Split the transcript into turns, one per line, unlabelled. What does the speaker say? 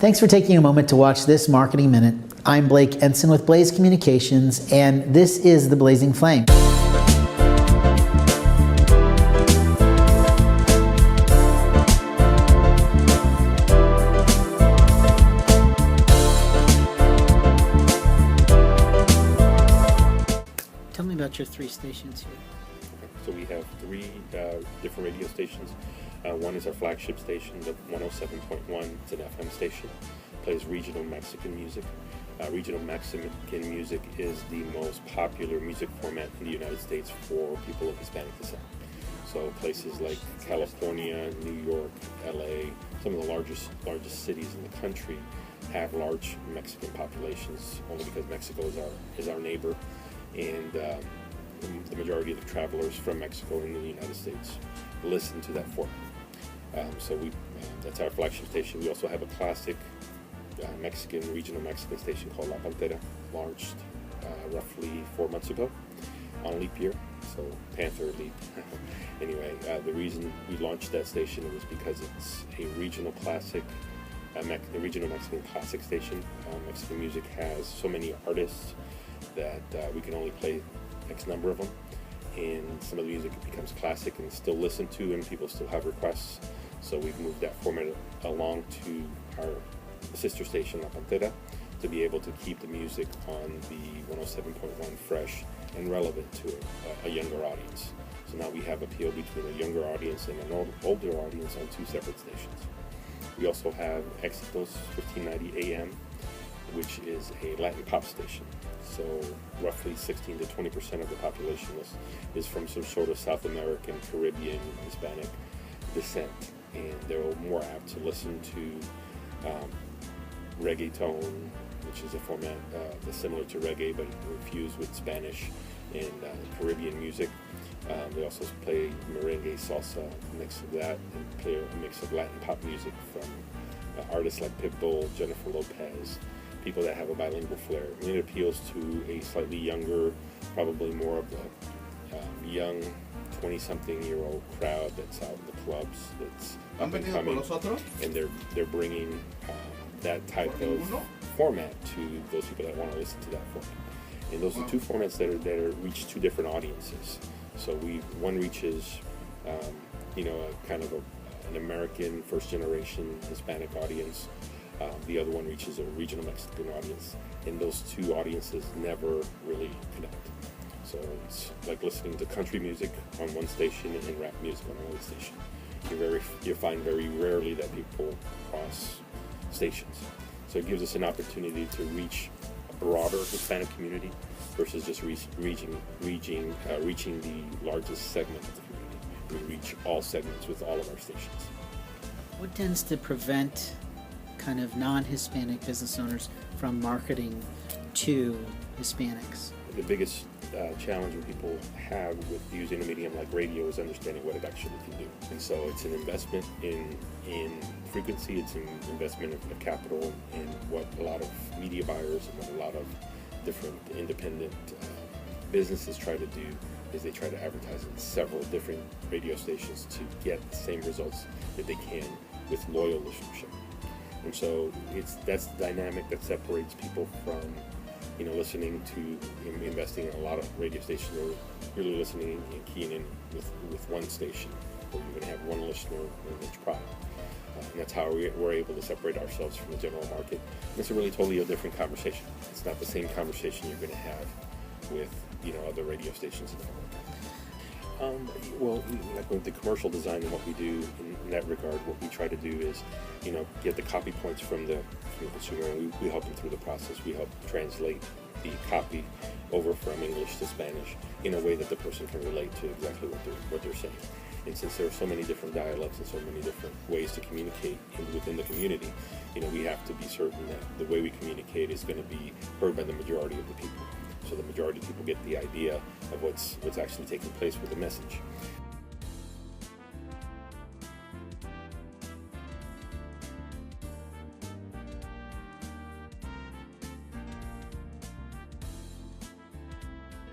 Thanks for taking a moment to watch this Marketing Minute. I'm Blake Ensign with Blaze Communications, and this is The Blazing Flame. Tell me about your 3 stations here.
So we have 3 different radio stations. One is our flagship station, the 107.1. It's an FM station. Plays regional Mexican music. Regional Mexican music is the most popular music format in the United States for people of Hispanic descent. So places like California, New York, LA, some of the largest cities in the country have large Mexican populations, only because Mexico is our neighbor, and the majority of the travelers from Mexico in the United States listen to that format. So that's our flagship station. We also have a classic regional Mexican station called La Pantera, launched roughly 4 months ago on leap year, so Panther leap. Anyway, the reason we launched that station was because it's a regional classic, the regional Mexican classic station. Mexican music has so many artists that we can only play X number of them, and some of the music becomes classic and still listened to, and people still have requests. So we've moved that format along to our sister station, La Pantera, to be able to keep the music on the 107.1 fresh and relevant to a younger audience. So now we have appeal between a younger audience and an older audience on 2 separate stations. We also have Éxitos 1590 AM, which is a Latin pop station. So roughly 16 to 20% of the population is from some sort of South American, Caribbean, Hispanic descent, and they're more apt to listen to reggaeton, which is a format that's similar to reggae but infused with Spanish and Caribbean music. They also play merengue, salsa, a mix of that, and play a mix of Latin pop music from artists like Pitbull, Jennifer Lopez, people that have a bilingual flair. I mean, it appeals to a slightly younger, probably more of the young 20-something-year-old crowd that's out in the clubs, that's up and coming, and they're bringing that type of format to those people that want to listen to that format. And those are 2 formats that reach 2 different audiences. So one reaches, a kind of an American first-generation Hispanic audience. The other one reaches a regional Mexican audience, and those 2 audiences never really connect. So it's like listening to country music on one station and rap music on another station. You find very rarely that people cross stations. So it gives us an opportunity to reach a broader Hispanic community versus just reaching the largest segment of the community. We reach all segments with all of our stations.
What tends to prevent kind of non-Hispanic business owners from marketing to Hispanics?
The biggest challenge that people have with using a medium like radio is understanding what it actually can do. And so it's an investment in frequency, it's an investment of capital, and what a lot of media buyers and what a lot of different independent businesses try to do is they try to advertise in several different radio stations to get the same results that they can with loyal listenership. And so that's the dynamic that separates people from listening to investing in a lot of radio stations, or really listening and keying in with one station, where you're going to have one listener in each product. And that's how we're able to separate ourselves from the general market. And it's a really totally a different conversation. It's not the same conversation you're going to have with other radio stations in the market. Well, like with the commercial design and what we do in that regard, what we try to do is, get the copy points from the consumer, and we help them through the process. We help translate the copy over from English to Spanish in a way that the person can relate to exactly what they're saying. And since there are so many different dialects and so many different ways to communicate within the community, we have to be certain that the way we communicate is going to be heard by the majority of the people. So the majority of people get the idea of what's actually taking place with the message.